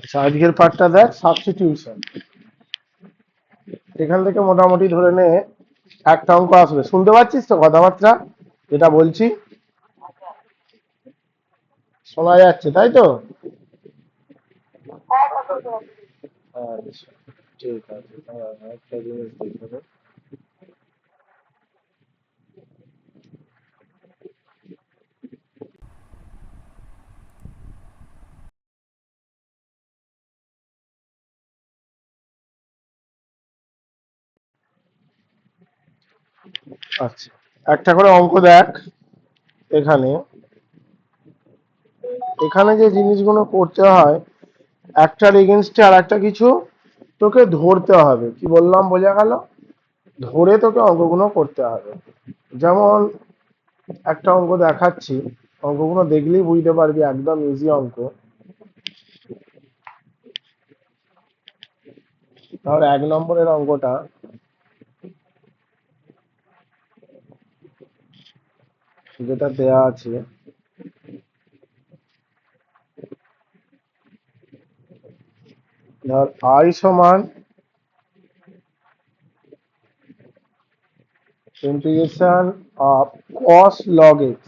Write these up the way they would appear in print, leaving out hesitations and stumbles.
আচ্ছা, আজকের পার্টটা দেখ, সাবস্টিটিউশন। এখান থেকে মোটামুটি ধরে নে একটা অঙ্ক আসবে। শুনতে পাচ্ছিস তো কথাবার্তা যেটা বলছি? শোনা যাচ্ছে তাই তো? আচ্ছা, ঠিক আছে, একটা জিনিস দেখে নে। আচ্ছা, একটা করে অঙ্ক দেখ। এখানে এখানে যে জিনিসগুলো করতে হয়, একটার এগেনস্টে আর একটা কিছু তোকে ধরতে হবে। কি বললাম বোঝা গেল? ধরে তোকে অঙ্কগুলো করতে হবে। যেমন একটা অঙ্ক দেখাচ্ছি, অঙ্কগুলো দেখলেই বুঝতে পারবি, একদম ইজি অঙ্ক। তাহলে 1 নম্বরের অঙ্কটা যেটা দেয়া আছে, ধর I সমান integration of cos log x,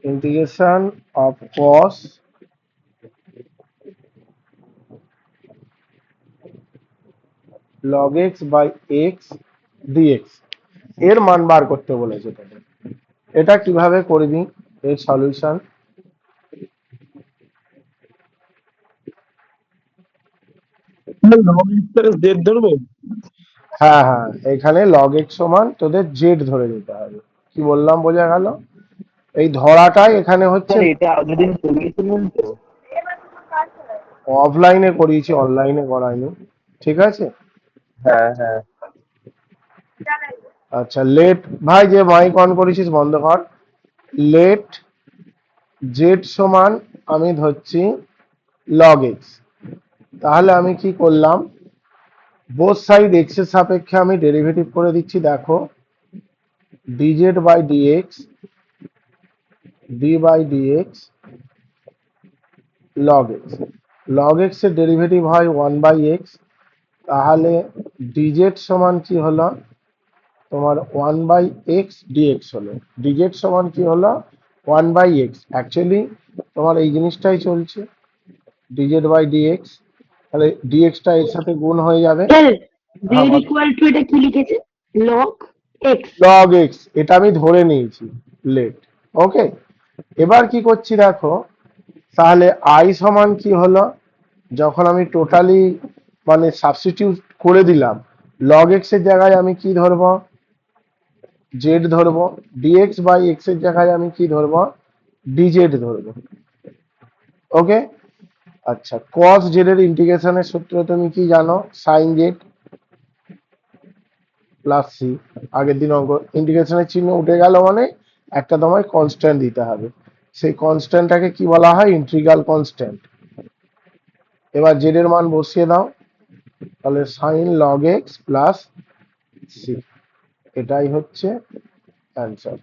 integration of cos log x by x dx এর মান বার করতে বলেছে তোকে। এটা কিভাবে করবি, এর সলিউশন? জেড ধরবো। হ্যাঁ হ্যাঁ, এখানে log x সমান তোদের z ধরে নিতে হবে। কি বললাম বোঝা গেল? এই ধরাটাই এখানে হচ্ছে। স্যার এটা আগের দিন করিয়েছিলেন তো? অফলাইনে করিয়েছি, অনলাইনে করাইনি। ঠিক আছে। হ্যাঁ হ্যাঁ। আচ্ছা, লেট, ভাই যে মাইক অন করেছিস বন্ধ কর। লেট জেড সমান আমি ধরছি লগ এক্স। তাহলে আমি কি করলাম, বোথ সাইড এক্স এর সাপেক্ষে আমি ডেরিভেটিভ করে দিচ্ছি। দেখো, dz by dx d by dx log x. Log x এর ডেরিভেটিভ হয় 1/x। তাহলে ডিজেড সমান কি হলো তোমার 1/x ডিএক্স হলো। ডিজেড সমান কি হলো 1/x। অ্যাকচুয়ালি তোমার এই জিনিসটাই চলছে, ডিজেড বাই ডিএক্স। তাহলে ডিএক্সটা এর সাথে গুণ হয়ে যাবে। স্যার হ্যাঁ জেড বল। ইকুয়াল টু এটা কি লিখেছে? Log x. লগ এক্স এটা আমি ধরে নিয়েছি, লেট। ওকে, এবার কি করছি দেখো, তাহলে আই সমান কি হলো, যখন আমি টোটালি মানে সাবস্টিটিউট করে দিলাম, লগ এক্স এর জায়গায় আমি কি ধরবো, জেড ধরবো। ডিএক্স বাই এক্স এর জায়গায় আমি কি ধরবো, ডিজেড ধরবো। ওকে। আচ্ছা, কস জেড এর ইন্টিগ্রেশনের সূত্র তুমি কি জানো? Sine z plus c. আগের দিন অঙ্ক, ইন্টিগ্রেশনের চিহ্ন উঠে গেল মানে একটা তোমায় কনস্ট্যান্ট দিতে হবে। সেই কনস্ট্যান্টটাকে কি বলা হয়, ইন্টিগ্রাল কনস্ট্যান্ট। এবার জেড এর মান বসিয়ে দাও, তাহলে sine log x plus c. এটাই হচ্ছে অ্যান্সার।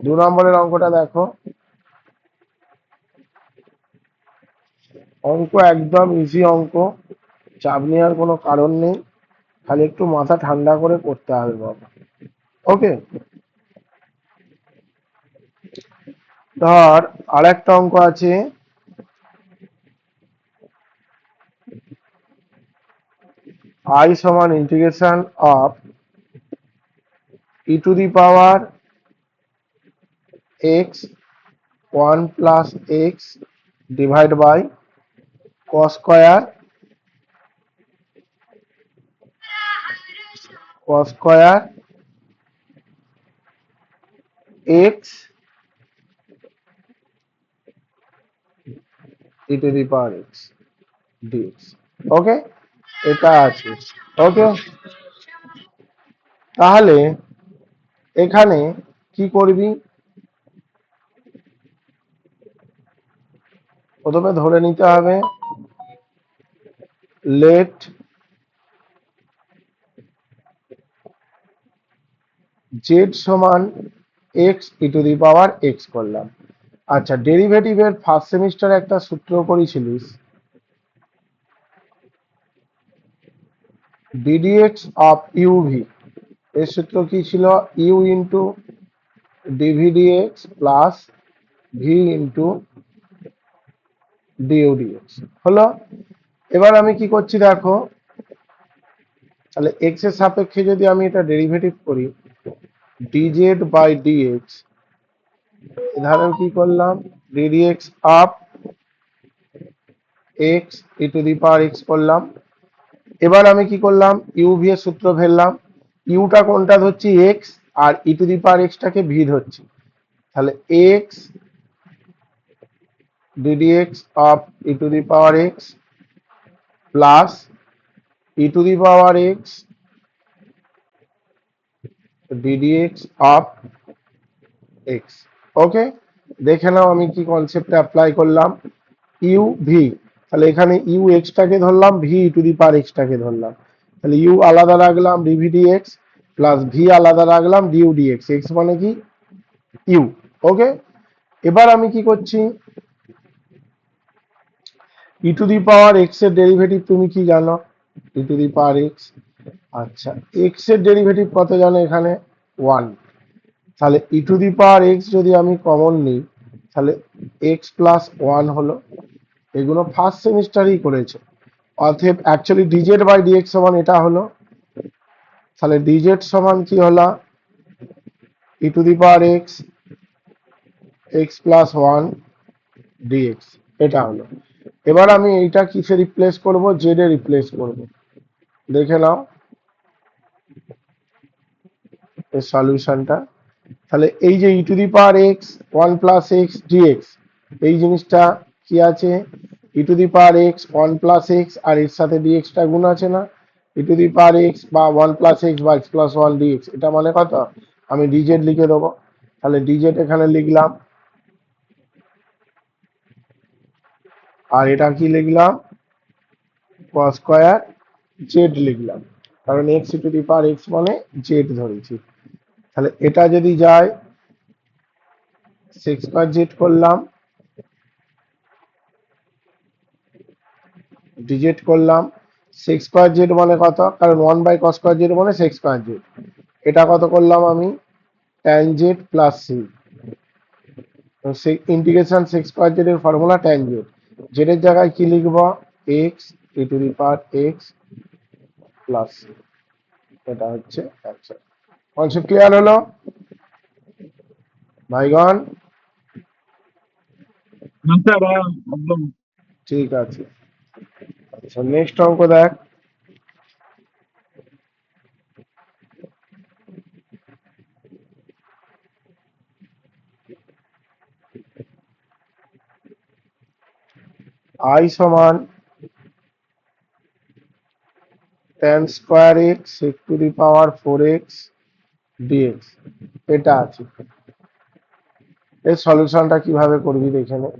2 নম্বরের অঙ্কটা দেখো। অঙ্ক একদম ইজি অঙ্ক, চাপ নেওয়ার কোনো কারণ নেই, খালি একটু মাথা ঠান্ডা করে করতে হবে বাবা। ওকে, ধর আর একটা অঙ্ক আছে। আই সমান integration of E to the power X 1 + x divide by cos square X E to the power x DX. Okay, এটা আছে। ওকে, তাহলে এখানে কি করবি, প্রথমে ধরে নিতে হবে লেট জেড সমান X E to the power x করলাম। আচ্ছা, ডেরিভেটিভের ফার্স্ট সেমিস্টারে একটা সূত্র করেছিলিস, ডিডিএক্স অফ ইউভি। এর সূত্র কি ছিল? U into ডিভিডিএক্স plus V into DUDX হলো। এবার আমি কি করছি দেখো, তাহলে এক্স এর সাপেক্ষে যদি আমি এটা ডেরিভেটিভ করি, ডিজেড বাই ডিএক্স, ধরো কি করলাম, ddx of x E to the power x করলাম। এবার আমি কি করলাম, ইউভি এর সূত্র ফেললাম। ইউটা কোনটা ধরছি? এক্স, আর ই টু দি পাওয়ার এক্সটাকে ভি ধরছি। তাহলে X ddx of E to the power x plus E to the power X ddx of X. Okay, দেখে নাও আমি কি কনসেপ্টে অ্যাপ্লাই করলাম। ইউ ভি, তাহলে এখানে ইউ এক্সটাকে ধরলাম, V E to the power এক্সটাকে ধরলাম। তাহলে ইউ আলাদা রাখলাম ডিভিডি এক্স প্লাস ভি আলাদা রাখলাম ডিউ ডিএক্স। এক্স মানে কি? ইউ। ওকে, এবার আমি কি করছি, ই টু দি পাওয়ার এক্স এর ডেরিভেটিভ তুমি কি জানো? ই টু দি পাওয়ার এক্স। আচ্ছা, এক্স এর ডেরিভেটিভ কত জানো? এখানে 1। তাহলে e to the power x যদি আমি কমন নিই, তাহলে এক্স প্লাস 1 হলো। এগুলো ফার্স্ট সেমিস্টারেই করেছে। অতএব অ্যাকচুয়ালি ডিজেড বাই ডিএক্স সমান এটা হলো। তাহলে ডিজেড সমান কি হলো? ই to the power X X plus 1 DX, এটা হলো। এবার আমি এইটা কিসে রিপ্লেস করব? জেড এ রিপ্লেস করব। দেখে নাও এর সলিউশনটা। তাহলে এই যে E to the power X 1 plus X DX, এই জিনিসটা কি আছে? ই to the power X 1 plus X, আর এর সাথে ডিএক্সটা গুণ আছে না? ই টু দি পাওয়ার এক্স বা 1 প্লাস এক্স বা এক্স প্লাস 1 ডিএক্স, এটা মানে কত? আমি ডিজেড লিখে দেবো। তাহলে ডিজেড এখানে লিখলাম, আর এটা কি লিখলাম? কস স্কয়ার জেড লিখলাম, কারণ x E to the power x মানে জেড ধরেছি। তাহলে এটা যদি যায়, সেক্স স্কয়ার জেড করলাম, ডিজেড করলাম। সেক্স স্কয়ার জেড মানে কত? কারণ 1/cos স্কয়ার জেড মানে সেক্স স্কয়ার জেড। এটা কত করলাম আমি? Tan z plus c. Integration sec square z এর ফর্মুলা ট্যান জেড। জেড এর জায়গায় কি লিখবো? X E to the power x plus c. এটা হচ্ছে অ্যান্সার। কনসেপ্ট ক্লিয়ার হলো ভাইগণ? স্যার একদম। ঠিক আছে। আচ্ছা, নেক্সট অঙ্ক দেখ। আই সমান tan square x e to the power 4x dx, এটা আছে। এর সলিউশনটা কিভাবে করবি দেখে নে।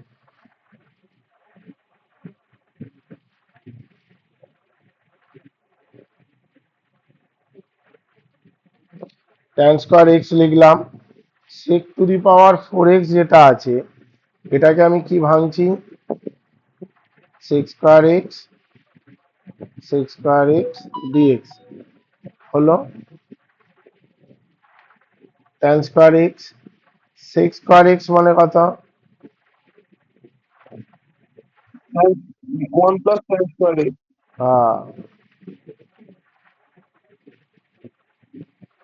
tan স্কয়ার এক্স লিখলাম, sec two the power 4x যেটা আছে, এটাকে আমি কি ভাঙছি? sec স্কয়ার এক্স dx হলো tan square x. sec square x মানে কত? 1 প্লাস সাইন স্কয়ার এক্স। হ্যাঁ,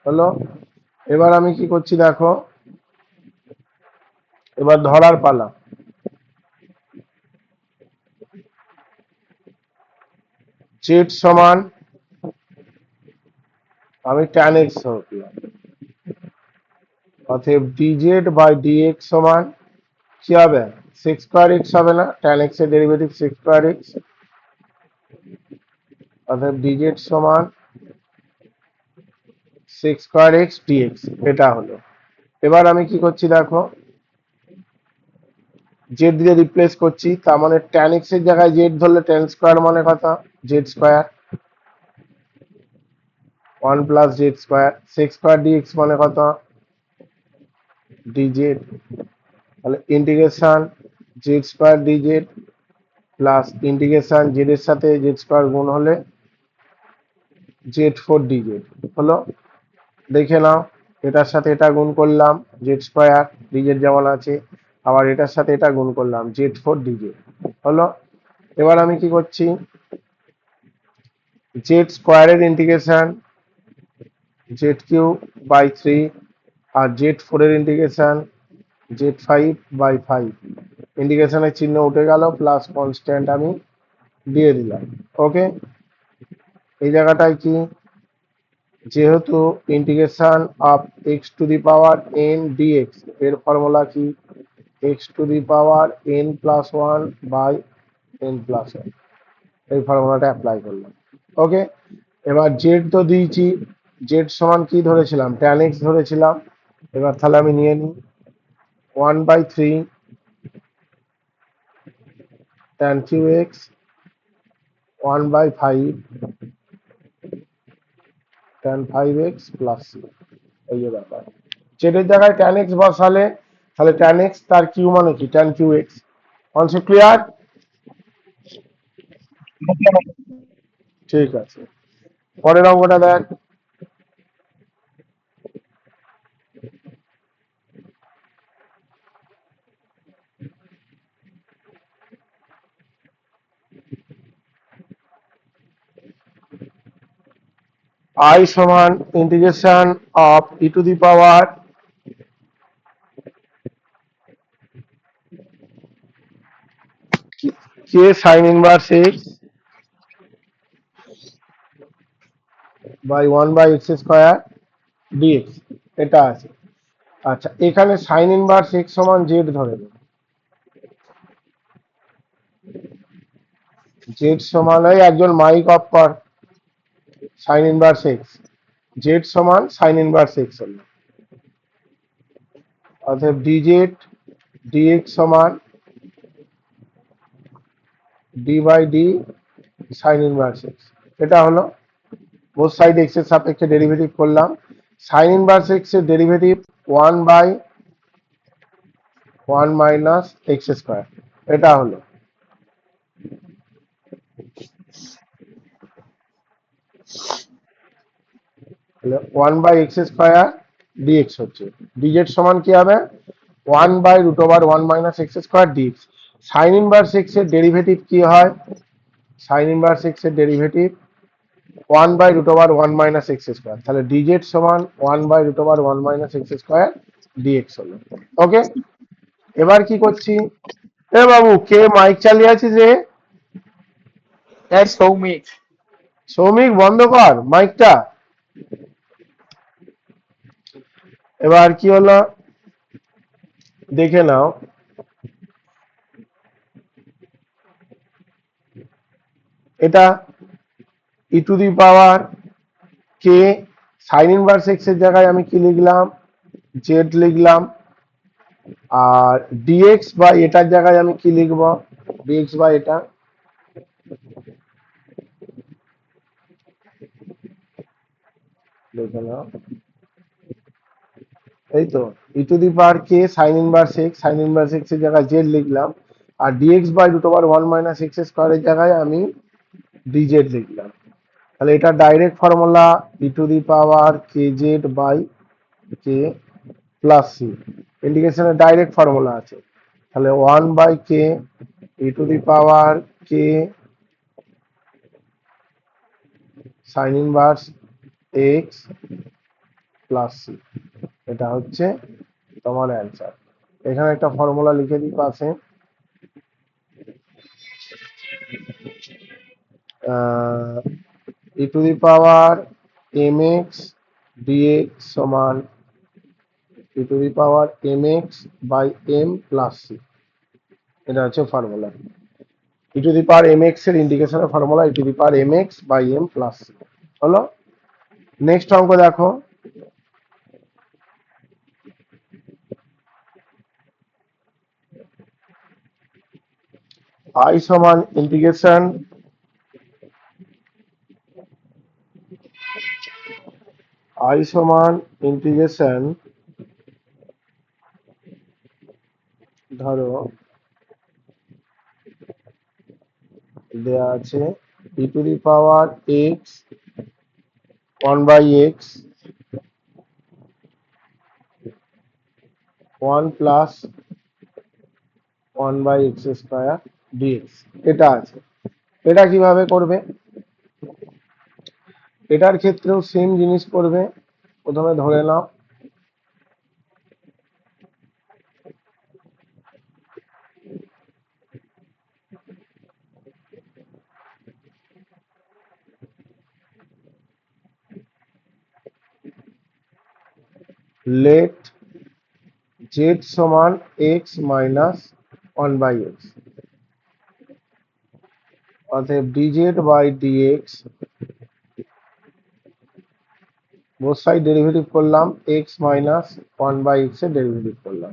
হলো। এবার আমি কি করছি দেখো, এবার ধরার পালা। জেড সমান, আমি tan x ধরলাম, অতএব dz বাই dx সমান কি হবে? sec স্কয়ার এক্স হবে না? tan x এর ডেরিভেটিভ sec স্কয়ার এক্স, অতএব dz সমান sec স্কয়ার এক্স dx, এটা হলো। এবার আমি কি করছি দেখো, জেড দিয়ে রিপ্লেস করছি, তার মানে tan x এর জায়গায় জেড ধরলে tan স্কয়ার মানে কত? Z square, 1 plus z square, sec square dx মানে কত, ডিজেড। তাহলে integration z square dz plus integration z এর সাথে জেড স্কোয়ার গুণ হলে জেড ফোর ডিজেড হলো। দেখে নাও, এটার সাথে এটা গুণ করলাম জেড স্কোয়ার ডিজেড যেমন আছে, আবার এটার সাথে এটা গুণ করলাম জেড ফোর ডিজেড হলো। এবার আমি কি করছি, জেড স্কোয়ারের integration z cube by three, আর জেড ফোরের integration z five by five, ইন্টিগ্রেশনের চিহ্ন উঠে গেল, প্লাস কনস্ট্যান্ট আমি দিয়ে দিলাম। ওকে, এই জায়গাটায় কি, যেহেতু integration of x to the power n dx এর ফর্মুলা কি, x to the power n plus one by n plus one, এই ফর্মুলাটা অ্যাপ্লাই করলাম। ওকে, এবার জেড তো দিয়েছি, জেড সমান কি ধরেছিলাম, ট্যান এক্স ধরেছিলাম। এবার তাহলে আমি নিয়ে নিই 1/3 tan cube x 1/5 tan five x plus c, এই যে ব্যাপার। জেডের জায়গায় ট্যান এক্স বসালে তাহলে ট্যান এক্স তার কিউ মানে কি, tan cube x. Concept clear? ঠিক আছে, পরের অঙ্কটা দেখ। I সমান integration of E to the power K sine inverse x by 1/x square dx, এটা আছে। আচ্ছা, এখানে সাইন ইনভার্স এক্স সমান জেড ধরে নেব, জেড সমান, এই একজন মাইক অফ কর, সাইন ইনভার্স এক্স, জেড সমান সাইন ইনভার্স এক্স হলো, অর্থাৎ ডিজেড ডিএক্স সমান d by d sine inverse x, এটা হলো। বোথ সাইড এক্স এর সাপেক্ষে ডেরিভেটিভ করলাম, সাইন ইনভার্স এক্স এর ডেরিভেটিভ 1/1 মাইনাস এক্স স্কোয়ার, এটা হলো। 1/x স্কোয়ার ডিএক্স হচ্ছে, ডিজেড সমান কি হবে, 1/√1 minus x square dx. Sine inverse x এর ডেরিভেটিভ কি হয়, সাইন ইনভার্স এক্স এর ডেরিভেটিভ 1/√1 মাইনাস এক্স স্কোয়ার, তাহলে ডিজেড সমান 1/√1 মাইনাস এক্স স্কোয়ার ডিএক্স হলো। ওকে, এবার কি করছি, এ বাবু কে মাইক চালিয়ে আছিস রে, স্যার সৌমিক। সৌমিক বন্ধ কর মাইকটা। এবার কি হলো দেখে নাও, এটা e to the power K sine inverse x এর জায়গায় আমি কি লিখলাম, জেড লিখলাম, আর ডিএক্স বা এটার জায়গায় আমি কি লিখব, ডিএক্স বা এটা, দেখে নাও, এই তো e to the power K sine inverse x এর জায়গায় জেড লিখলাম, আর ডিএক্স বাই √1 মাইনাস এক্স স্কোয়ারের জায়গায় আমি ডিজেড লিখলাম। তাহলে এটা direct formula e to the power k z by k plus c, ইন্টিগ্রেশনের ডাইরেক্ট ফর্মুলা আছে। তাহলে 1/k e to the power K sine inverse x plus c, এটা হচ্ছে তোমার অ্যান্সার। এখানে একটা ফর্মুলা লিখে দিই পাশে, e to the power m x dx সমান e to the power m x by m plus c, এটা হচ্ছে formula. E to the power m x এর ইন্টিগ্রেশনের formula e to the power m x by m plus c হলো। Next অঙ্ক দেখো, I সমান integration I সমান integration ধরো দেয়া আছে e to the power x 1/x 1 plus 1/x square dx এটা আছে। এটা কিভাবে করবে? এটার ক্ষেত্রেও সেম জিনিস করবে। প্রথমে ধরে নাও লেট z সমান x মাইনাস 1/x, অতএব dz by dx both side derivative করলাম, x মাইনাস 1/x এর ডেরিভেটিভ করলাম।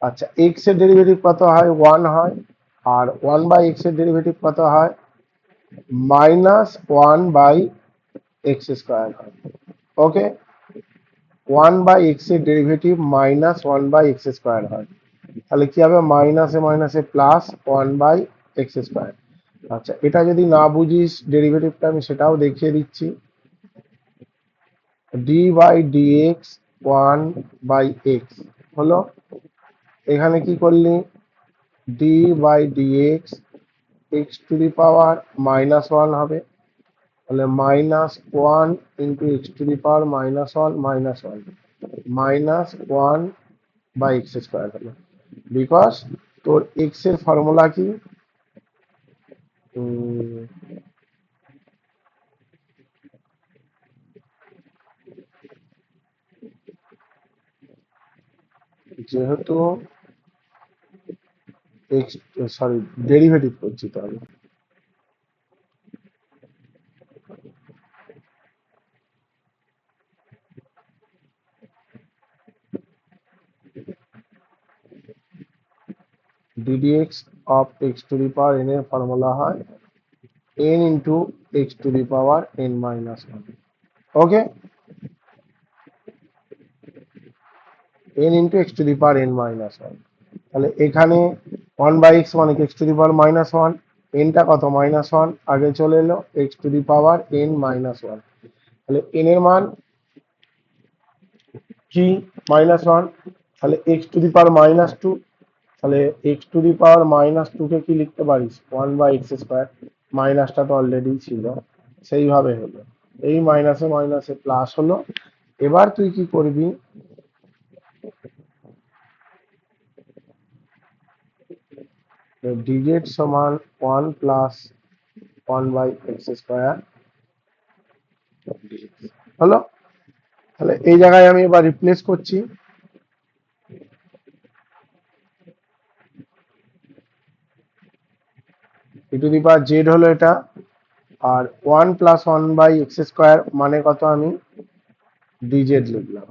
আচ্ছা, x এর ডেরিভেটিভ কত হয়? 1 হয়। আর 1/x এর ডেরিভেটিভ কত হয়? মাইনাস 1/x স্কয়ার হয়। ওকে, 1/x এর ডেরিভেটিভ মাইনাস 1/x স্কয়ার হয়। তাহলে কি হবে? মাইনাসে মাইনাসে প্লাস 1/x স্কয়ার। আচ্ছা, এটা যদি না বুঝিস ডেরিভেটিভটা আমি সেটাও দেখিয়ে দিচ্ছি। ডি বাই ডিএক্স 1/x হলো, এখানে কি করলি? D by dx x to the power -1 হবে, তাহলে -1 into x to the power -1 -1 -1/x square হলো। বিকজ তোর এক্স এর ফর্মুলা কি? যেহেতু এক্স, সরি, ডেরিভেটিভ করছি তো আমি, ddx of x to the power n এর ফর্মুলা হয় n into x to the power n-1। Okay, n into x to the power n-1। তাহলে এখানে 1/x মানে x to the power -1, n টা কত? -1, আগে চলে এলো x to the power n-1। তাহলে n এর মান কি? -1। তাহলে x to the power -2, তাহলে x to the power -2 কে কি লিখতে পারিস? 1/x square. মাইনাসটা তো অলরেডি ছিল, সেইভাবে হলো। এই মাইনাসে মাইনাসে প্লাস হলো। এবার তুই কি করবি? dz সমান 1 প্লাস 1/x স্কয়ার হলো। তাহলে এই জায়গায় আমি এবার রিপ্লেস করছি। e to the power z হলো এটা, আর 1 প্লাস 1/x স্কয়ার মানে কত? আমি dz লিখলাম।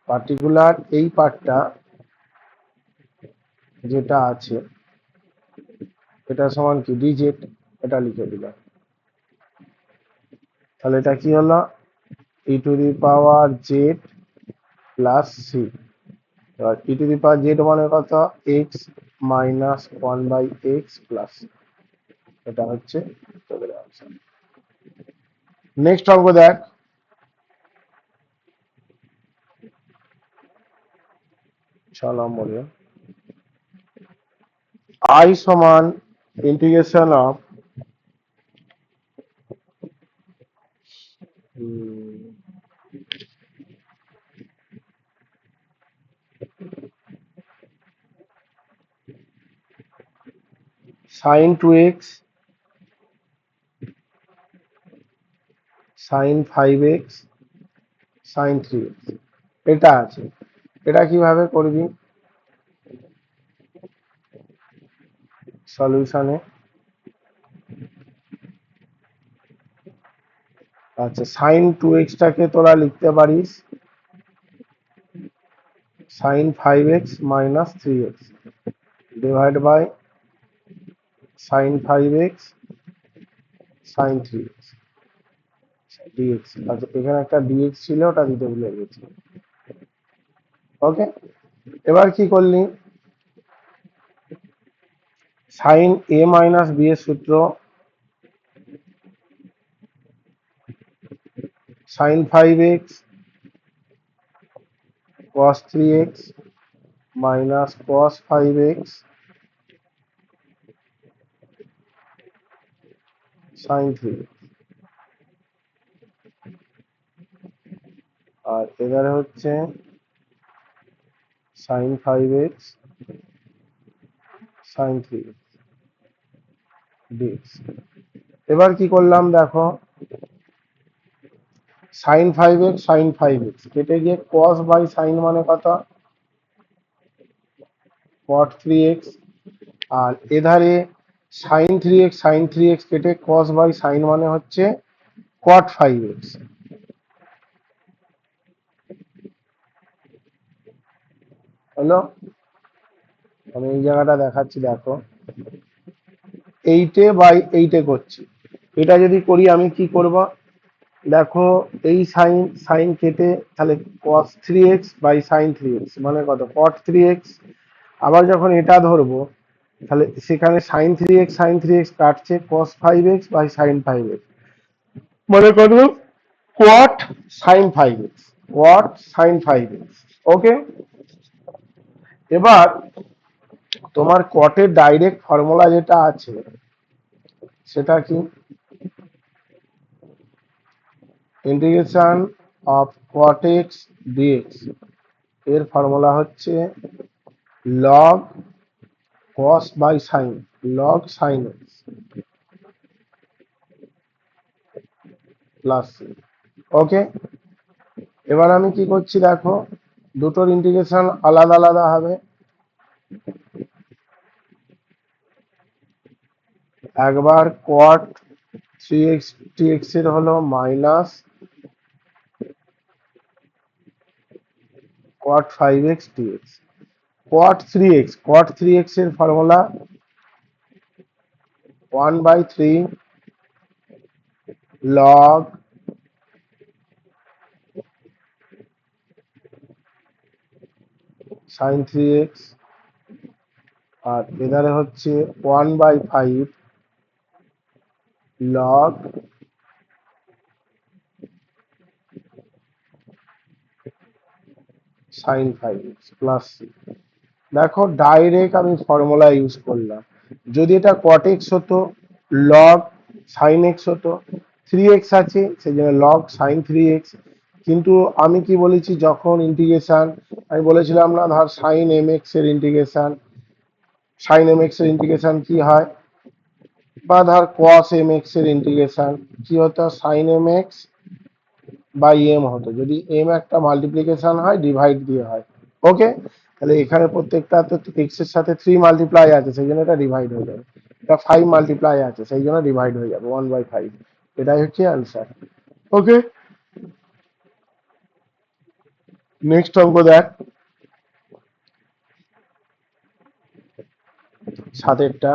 পার্টিকুলার এই পার্টটা যেটা আছে এটা সমান কি? dz, এটা লিখে দিলাম। তাহলে এটা কি হলো? e to the power z plus c। এবার e to the power z মানে কত? x মাইনাস 1/x প্লাস, এটা হচ্ছে তোদের অ্যান্সার। নেক্সট অঙ্ক দেখ। নম্বরে i সমান integration of sin 2x sin 5x sin 3x এটা আছে। এটা কিভাবে করবি? সলিউশনে আচ্ছা, sin 2x টাকে তোরা লিখতে পারিস sin 5x minus 3x divide by sin 5x sin 3x। Dx, আচ্ছা এখানে একটা ডিএক্স ছিল, ওটা দিতে ভুলে গেছি। ওকে, এবার কি করলি, সাইন এ মাইনাস বি এর সূত্র sine 5x cos 3x minus cos 5x sin 3x, আর এবারে হচ্ছে sin 5x sin 3x dx। এবার কি করলাম দেখো, sin 5x sin 5x কেটে গিয়ে cos বাই sin মানে কত, cot 3x, আর এধারে sin 3x sin 3x কেটে cos বাই sin মানে হচ্ছে cot 5x। হলো, আমি এই জায়গাটা দেখাচ্ছি দেখো, 8 করছি। এটা যদি করি আমি কি করব, দেখো এই সাইন সাইন কেটে তাহলে cos 3x by sin 3x মানে কত cot 3x, আবার যখন এটা ধরবো তাহলে সেখানে sin 3x কাটছে cos 5x by sin 5x মানে কত cot sin 5x, cot sin 5x। ওকে, এবার তোমার কটের ডাইরেক্ট ফর্মুলা যেটা আছে সেটা কি, integration of cot x dx এর ফর্মুলা হচ্ছে log cos by sin, log sin x plus c। Okay, এবার আমি কি করছি দেখো, দুটোর ইন্টিগ্রেশন আলাদা আলাদা হবে। একবার cot 3x dx এর হলো minus cot 5x dx, cot 3x এর ফর্মুলা 1/3 log sin 3x, আর এধারে হচ্ছে 1/5 log sin 5x plus c। দেখো ডাইরেক্ট আমি ফর্মুলা ইউজ করলাম, যদি এটা cot x হতো log sin x হতো, 3x আছে সেই জন্য log sin 3x, কিন্তু আমি কি বলেছি যখন ইন্টিগ্রেশন, আমি বলেছিলাম না ধর sin mx এর ইন্টিগ্রেশন, sin mx এর ইন্টিগ্রেশন কি হয়, বা ধর cos mx এর ইন্টিগ্রেশন কি হতো, sin mx বাই m হতো, যদি m একটা মাল্টিপ্লিকেশন হয় ডিভাইড দিয়ে হয়। ওকে, তাহলে এখানে প্রত্যেকটা তো এক্স এর সাথে 3 মাল্টিপ্লাই আছে সেই জন্য এটা ডিভাইড হয়ে যাবে, এটা 5 মাল্টিপ্লাই আছে সেই জন্য ডিভাইড হয়ে যাবে 1/5, এটাই হচ্ছে অ্যান্সার। ওকে, নেক্সট অঙ্ক দেখ, সাতেরটা।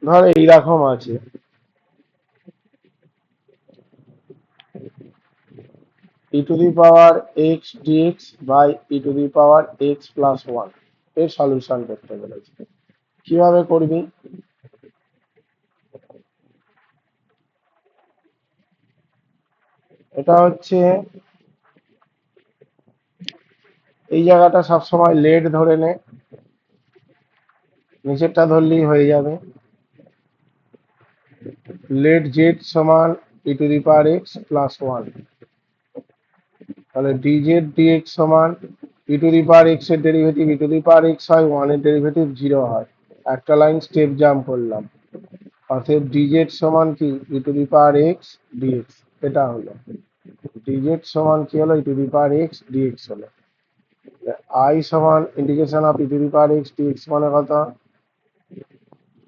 ধর এইরকম আছে, e to the power x dx by e to the power x plus 1 এর সলিউশন করতে বলেছে, কিভাবে করবি, এটা হচ্ছে এই জায়গাটা সবসময় লেট ধরে নে, নিচেরটা ধরলেই হয়ে যাবে, লেট জেড সমান e to the power x plus 1, তাহলে dz dx সমান e to the power x এর derivative e to the power x হয়, 1 এর ডেরিভেটিভ 0 হয়, একটা লাইন স্টেপ জাম্প করলাম, অতএব dz সমান কি e to the power x dx, এটা হলো dz সমান কি হলো e to the power x dx হলো, I সমান integration of e to the power x dx মানে কত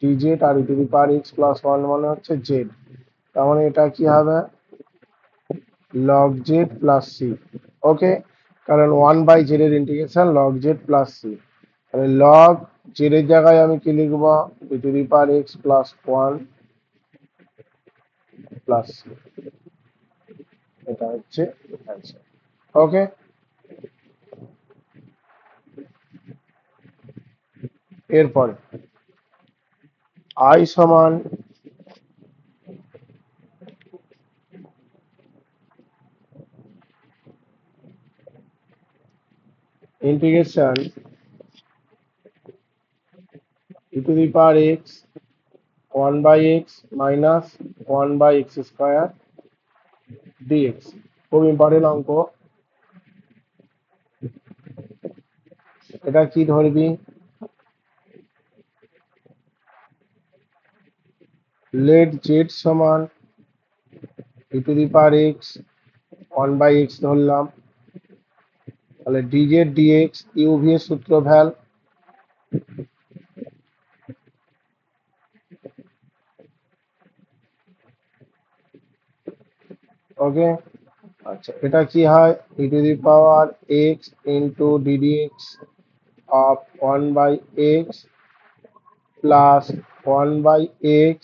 dz, আর e to the power x plus 1 মানে হচ্ছে z, তার মানে এটা কি হবে log z plus c. Okay, কারণ 1/z এর integration log z plus c. তাহলে লগ জেড এর জায়গায় আমি কি লিখবো, e to the power x plus 1 plus c. এটা হচ্ছে অ্যান্সার। ওকে, এরপরে আই সমান integration e to the power x 1/x minus 1/x square dx. খুব ইম্পর্টেন্ট অঙ্ক। এটা কি ধরবি, লেট জেড সমান e to the power x 1/x ধরলাম, তাহলে ডিজেড ডিএক্স ইউভি এর সূত্র ভ্যাল। ওকে, আচ্ছা এটা কি হয়, e to the power x into ddx of 1/x plus 1/x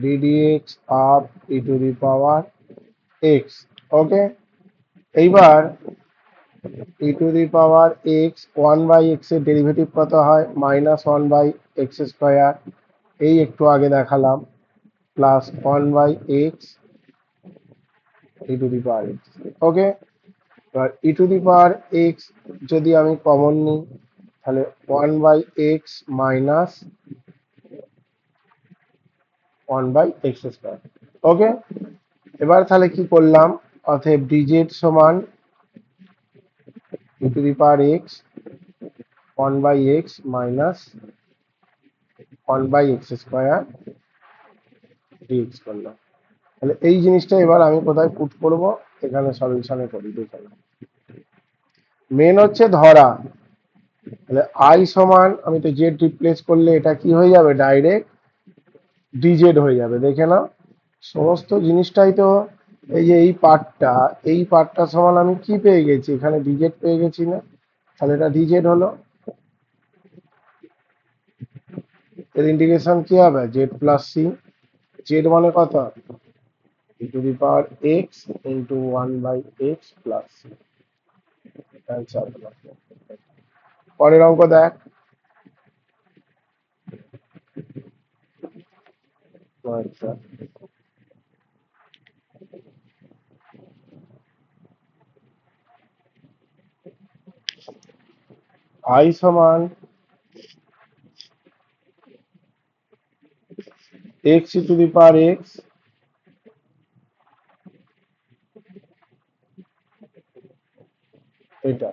ddx of E to the power x. Okay, এইবার e to the power x 1/x এর ডেরিভেটিভ কত হয়, -1/x স্কোয়ার, এই একটু আগে দেখালাম, plus 1/x e to the power x. Okay, এবার e to the power x যদি আমি কমন নিই, তাহলে 1/x মাইনাস 1/x স্কোয়ার। ওকে, এবার তাহলে কি করলাম, অতএব ডিজেড সমান e to the power x 1/x minus 1/x square dx করলাম। তাহলে এই জিনিসটা এবার আমি কোথায় পুট করব, এখানে সলিউশনে করি দেখে নাও। মেন হচ্ছে ধরা, তাহলে আই সমান, আমি তো জেড রিপ্লেস করলে এটা কি হয়ে যাবে, ডাইরেক্ট ডিজেড হয়ে যাবে। দেখে নাও, সমস্ত জিনিসটাই তো এই যে এই পার্টটা সমান আমি কি পেয়ে গেছি, এখানে ডিজেড পেয়ে গেছি না, তাহলে এটা ডিজেড হলো। এর ইন্টিগ্রেশন কি হবে, জেড প্লাস সি। জেড মানে কত, E to the power x into 1/x plus C. Answer হলো। পরের অঙ্ক দেখ। আচ্ছা, আই সমান X E to the power X, এটা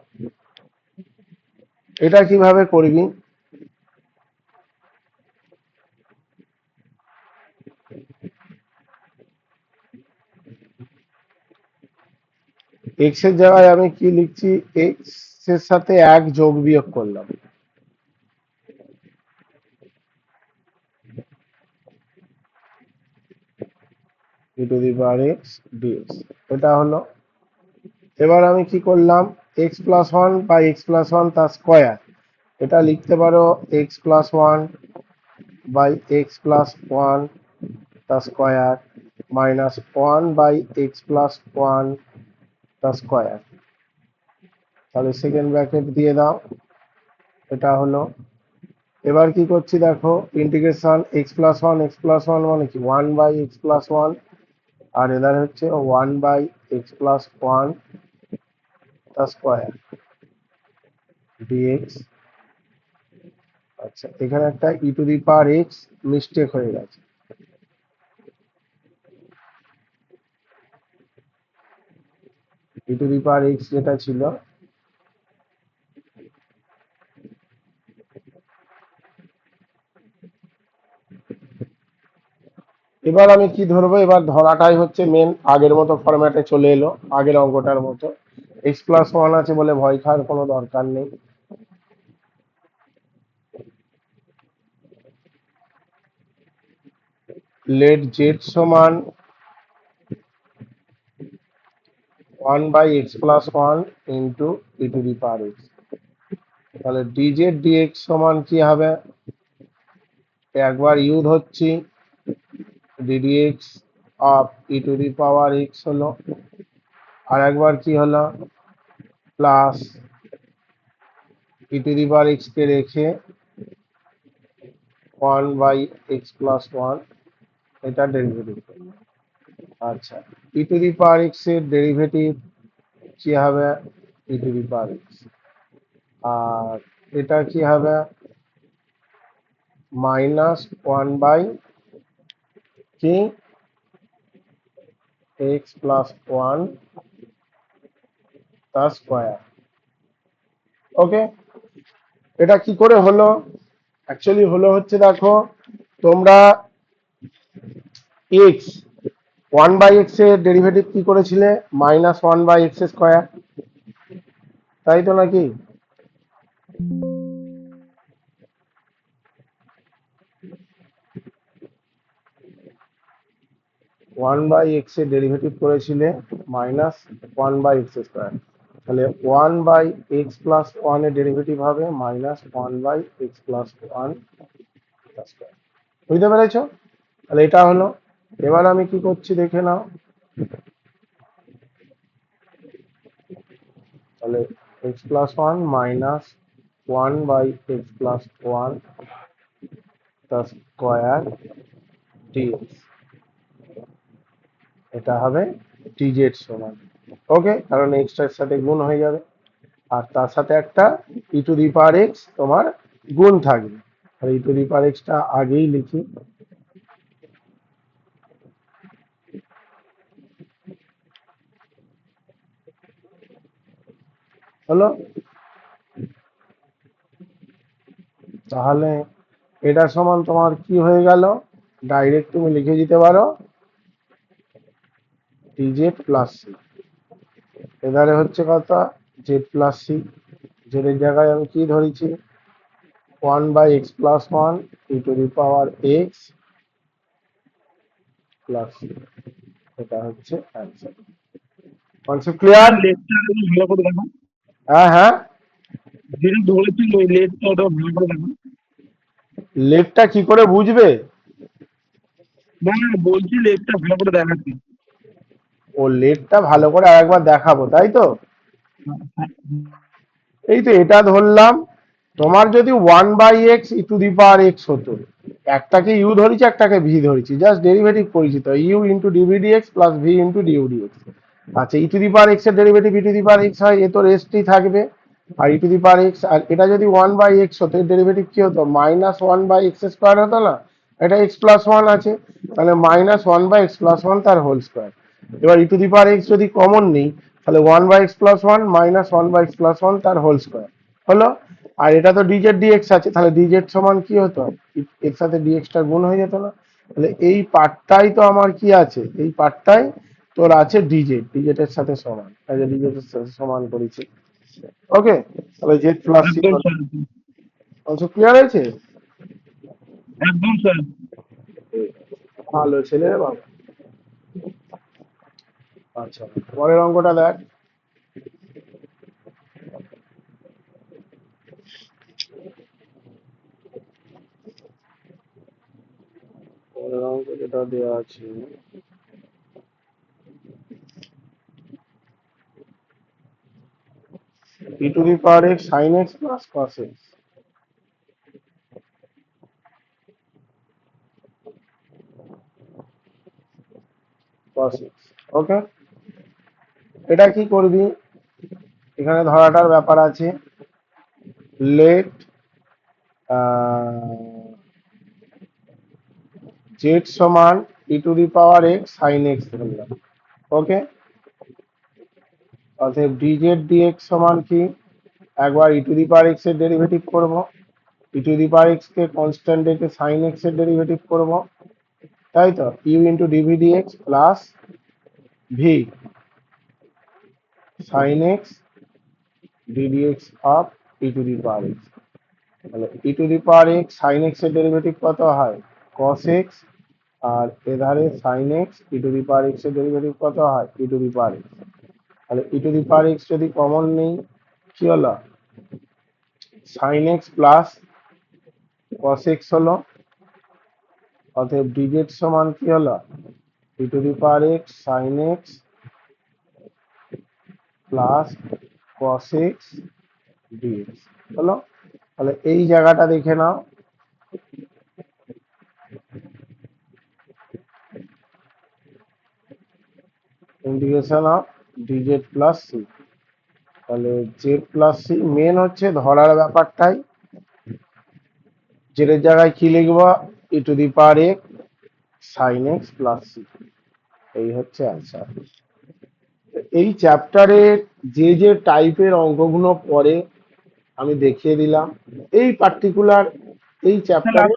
এটা কিভাবে করবি, এক্স এর জায়গায় আমি কি লিখছি, এক্স এর সাথে 1 যোগ বিয়োগ করলাম, e to the power x dx, এটা হলো। এবার আমি কি করলাম, এক্স প্লাস 1 বা এক্স প্লাস 1 তার স্কোয়ার, এটা লিখতে পারো x plus 1 by x plus 1 তার স্কোয়ার মাইনাস 1/x প্লাস 1 তার স্কোয়ার। তাহলে সেকেন্ড ব্র্যাকেট দিয়ে দাও, এটা হলো। এবার কি করছি দেখো, ইন্টিগ্রেশন x+1 মানে কি 1/x প্লাস 1, আর এদার হচ্ছে 1/x প্লাস 1 তার স্কোয়ার ডিএক্স। আচ্ছা, এখানে একটা e to the power x mistake হয়ে গেছে, ই টু দি পাওয়ার এক্স যেটা ছিল, এবার আমি কি ধরবো, এবার ধরাটাই হচ্ছে মেন। আগের মতো ফরম্যাটে চলে এলো, আগের অঙ্কটার মতো। x+1 আছে বলে ভয় খাওয়ার কোনো দরকার নেই। লেট জেড সমান 1/x+1 into e to the power x. তাহলে ডিজেড ডিএক্স সমান কি হবে, একবার ইউ ধরছি, ddx of E to the power x হলো, আর একবার কি হলো, plus E to the power x কে রেখে 1/x+1 এটা ডেরিভেটিভ। আচ্ছা, e to the power x এর ডেরিভেটিভ কি হবে, ই টু দি পাওয়ার এক্স, আর এটা কি হবে, -1 কি x+1 তার স্কোয়ার। ওকে, এটা কি করে হলো, অ্যাকচুয়ালি হলো হচ্ছে দেখো, তোমরা এক্স 1/x এর ডেরিভেটিভ কি করেছিলে, -1/x², তাই তো নাকি? (1/x) এর ডেরিভেটিভ করেছিলে -1/x², তাহলে 1/x+1 এর ডেরিভেটিভ হবে -1/x+1 স্কয়ার। বুঝতে পেরেছো? তাহলে এটা হলো। এবার আমি কি করছি দেখে নাও, তাহলে x+1 -1/x+1 স্কয়ার dx, এটা হবে dz সমান। ওকে, কারণ x এর সাথে গুণ হয়ে যাবে, আর তার সাথে একটা e to the power x তোমার গুণ থাকবে, আর E to the power extra আগেই লিখি, হলো। তাহলে এটা সমান তোমার কি হয়ে গেল, ডাইরেক্ট তুমি লিখে দিতে পারো ডিজেড প্লাস সি, এধারে হচ্ছে কথা জেড প্লাস সি, জেডের জায়গায় আমি কি ধরেছি, 1/x+1 e to the power x plus c, এটা হচ্ছে অ্যান্সার। Concept clear? লেফটটা ভালো করে দেখো, হ্যাঁ হ্যাঁ, যেটা ধরেছিল ওই লেফটটা ওটা ভালো করে দেখো। লেফটটা কি করে বুঝবে, না না, বলছি লেফটটা ভালো করে দেখাচ্ছি। ও লেফটটা ভালো করে আরেকবার দেখাবো, তাই তো? এই তো এটা ধরলাম, তোমার যদি 1/x e to the power x হতো, একটাকে ইউ ধরেছি একটাকে ভি ধরেছি, জাস্ট ডেরিভেটিভ পরিচিত, u into ডিভিডিএক্স plus V into dudx. আচ্ছা, e to the power x এর derivative e to the power x হয়, এ তো রেস্টই থাকবে, আর E to the power x, আর এটা যদি 1/x হতো, এর ডেরিভেটিভ কি হতো, -1/x² হতো না, এটা x+1 আছে, তাহলে -1/x+1 তার হোল স্কোয়ার। এবার e to the power x যদি কমন নেই, তাহলে 1/x+1 -1/x+1 তার হোল স্কোয়ার হলো। আর এটা তো ডিজেড ডিএক্স আছে, তাহলে ডিজেড সমান কি হতো, এর সাথে ডিএক্সটা গুণ হয়ে যেত না, তাহলে এই পার্টটাই তো আমার কি আছে, এই পার্টটাই তোর আছে ডিজেড, ডিজেড এর সাথে সমান, তাই ডিজেড এর সাথে সমান করেছি। ওকে, তাহলে জেড প্লাস সি একদম স্যার, অংশ ক্লিয়ার হয়েছে? একদম স্যার। ভালো ছেলে রে বাবা। আচ্ছা, পরের অঙ্কটা দেখ, পরের অঙ্ক যেটা দেওয়া আছে, ই to the power x sine x plus cos x, cos x. Okay, এটা কি করবি, এখানে ধরাটার ব্যাপার আছে, লেট জেড সমান e to the power x sine x ধরলাম। ওকে, অতএব ডিজেড ডিএক্স সমান কি, একবার e to the power x এর ডেরিভেটিভ করব, e to the power x কে কনস্ট্যান্ট রেখে সাইন এক্স এর ডেরিভেটিভ করব, তাই তো, u into dv dx plus v sine x ddx of E to the power x. তাহলে e to the power x sine x এর derivative কত হয়, কস এক্স, আর এধারে sine x E to the power x এর derivative কত হয়, e to the power x. তাহলে e to the power x যদি কমন নেই কি হলো, sine x plus cos x হলো, অতএব ডিজেড সমান কি হলো, ই to the power x sine x plus cos x dx হলো। তাহলে এই জায়গাটা দেখে নাও, integration of dz plus c. তাহলে জেড প্লাস সি মেন হচ্ছে ধরার ব্যাপারটাই, জেডের জায়গায় কি লিখবো, e to the power x sine x plus c, এই হচ্ছে অ্যান্সার। এই চ্যাপ্টারের যে যে টাইপের অঙ্কগুলো পড়ে আমি দেখিয়ে দিলাম। এই পার্টিকুলার এই চ্যাপ্টারে